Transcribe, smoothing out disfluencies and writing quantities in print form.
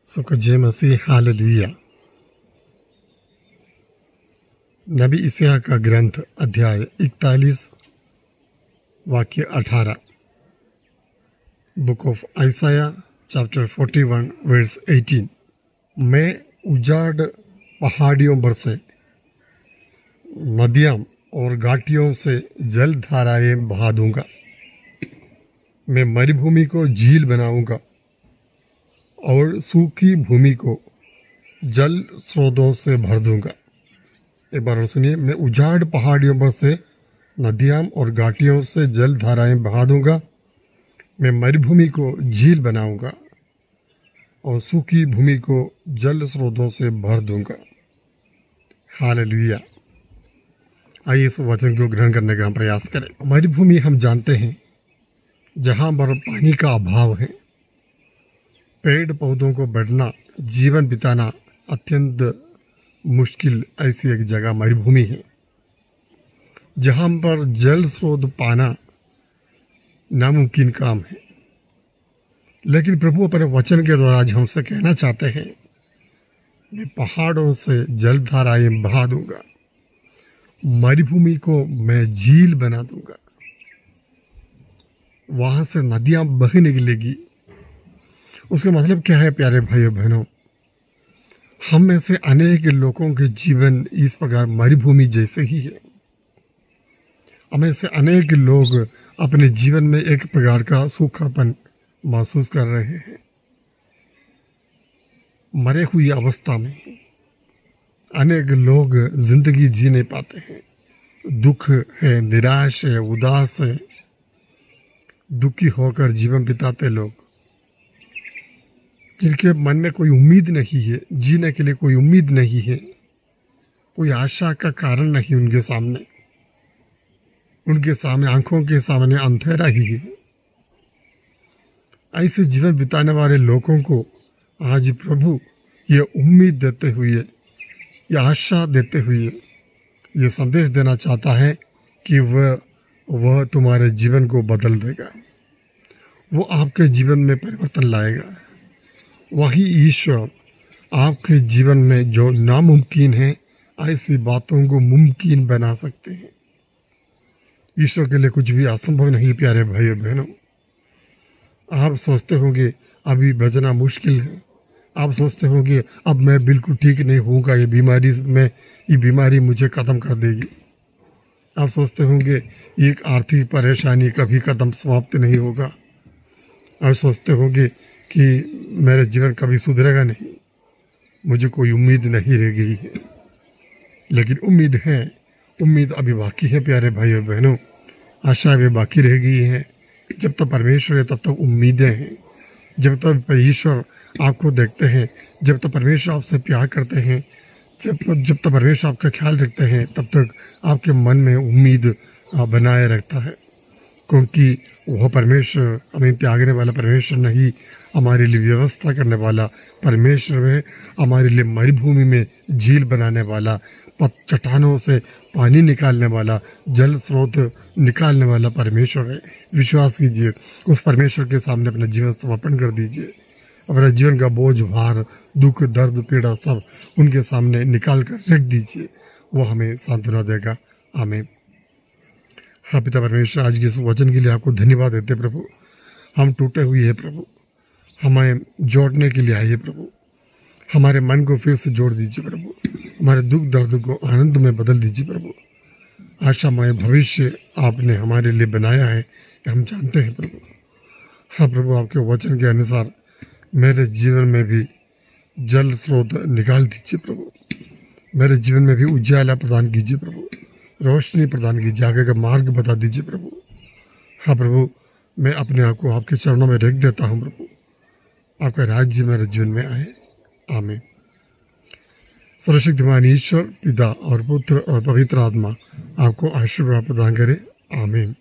सुकजे मसीह hallelujah. नबी इस्याह का ग्रंथ अध्याय 41 वाक्य 18। Book of Isaiah chapter 41 verse 18। मैं उजाड़ पहाड़ियों पर से नदियाँ और घाटियों से जल धाराएं बहा दूंगा। मैं मरुभूमि को झील बनाऊंगा और सूखी भूमि को जल स्रोतों से भर दूंगा। एक बार और सुनिए, मैं उजाड़ पहाड़ियों पर से नदियाँ और घाटियों से जल धाराएं बहा दूंगा। मैं मरुभूमि को झील बनाऊंगा और सूखी भूमि को जल स्रोतों से भर दूंगा। हालेलुया। आइए इस वचन को ग्रहण करने का हम प्रयास करें। मरुभूमि हम जानते हैं जहाँ पर पानी का अभाव है, पेड़ पौधों को बढ़ना, जीवन बिताना अत्यंत मुश्किल ऐसी एक जगह मरुभूमि है, जहाँ पर जल स्रोत पाना नामुमकिन काम है। लेकिन प्रभु अपने वचन के द्वारा आज हमसे कहना चाहते हैं, मैं पहाड़ों से जल धाराएं बहा दूंगा, मरुभूमि को मैं झील बना दूंगा, वहां से नदियां बह निकलेगी। उसका मतलब क्या है प्यारे भाइयों बहनों? हम में से अनेक लोगों के जीवन इस प्रकार मरुभूमि जैसे ही है। हमें से अनेक लोग अपने जीवन में एक प्रकार का सूखापन महसूस कर रहे हैं। मरे हुई अवस्था में अनेक लोग जिंदगी जी नहीं पाते हैं। दुख है, निराश है, उदास है, दुखी होकर जीवन बिताते लोग, जिनके मन में कोई उम्मीद नहीं है, जीने के लिए कोई उम्मीद नहीं है, कोई आशा का कारण नहीं उनके सामने आंखों के सामने अंधेरा ही है। ऐसे जीवन बिताने वाले लोगों को आज प्रभु ये उम्मीद देते हुए, ये आशा देते हुए ये संदेश देना चाहता है कि वह तुम्हारे जीवन को बदल देगा, वो आपके जीवन में परिवर्तन लाएगा। वही ईश्वर आपके जीवन में जो नामुमकिन है, ऐसी बातों को मुमकिन बना सकते हैं। ईश्वर के लिए कुछ भी असंभव नहीं। प्यारे भाइयों बहनों, आप सोचते होंगे अभी बचना मुश्किल है, आप सोचते होंगे अब मैं बिल्कुल ठीक नहीं होऊंगा, ये बीमारी मुझे ख़त्म कर देगी। आप सोचते होंगे एक आर्थिक परेशानी कभी कदम समाप्त नहीं होगा। आप सोचते होंगे कि मेरा जीवन कभी सुधरेगा नहीं, मुझे कोई उम्मीद नहीं रह गई है। लेकिन उम्मीद है, उम्मीद अभी बाकी है प्यारे भाइयों बहनों, आशा अभी बाकी रह गई है। जब तक परमेश्वर है तब तक उम्मीदें हैं। जब तक ईश्वर आपको देखते हैं, जब तक परमेश्वर आपसे प्यार करते हैं, जब तक परमेश्वर आपका ख्याल रखते हैं, तब तक आपके मन में उम्मीद बनाए रखता है। क्योंकि वह परमेश्वर हमें त्यागने वाला परमेश्वर नहीं, हमारे लिए व्यवस्था करने वाला परमेश्वर है। हमारे लिए मरुभूमि में झील बनाने वाला, चट्टानों से पानी निकालने वाला, जल स्रोत निकालने वाला परमेश्वर है। विश्वास कीजिए, उस परमेश्वर के सामने अपना जीवन समर्पण कर दीजिए। अपना जीवन का बोझ, भार, दुख, दर्द, पीड़ा सब उनके सामने निकाल कर रख दीजिए, वो हमें सांत्वना देगा। आमीन। हाँ पिता परमेश्वर, आज के इस वचन के लिए आपको धन्यवाद देते प्रभु। हम टूटे हुए हैं प्रभु, हमें जोड़ने के लिए आइए प्रभु। हमारे मन को फिर से जोड़ दीजिए प्रभु, हमारे दुख दर्द को आनंद में बदल दीजिए प्रभु। आशामय भविष्य आपने हमारे लिए बनाया है, हम जानते हैं प्रभु। हाँ प्रभु, आपके वचन के अनुसार मेरे जीवन में भी जल स्रोत निकाल दीजिए प्रभु। मेरे जीवन में भी उजाला प्रदान कीजिए प्रभु, रोशनी प्रदान कीजिए, आगे का मार्ग बता दीजिए प्रभु। हाँ प्रभु, मैं अपने आप को आपके चरणों में रख देता हूँ प्रभु। आपका राज्य मेरे जीवन में आए। आमीन। सर्वशक्तिमान ईश्वर पिता और पुत्र और पवित्र आत्मा आपको आशीर्वाद प्रदान करे। आमीन।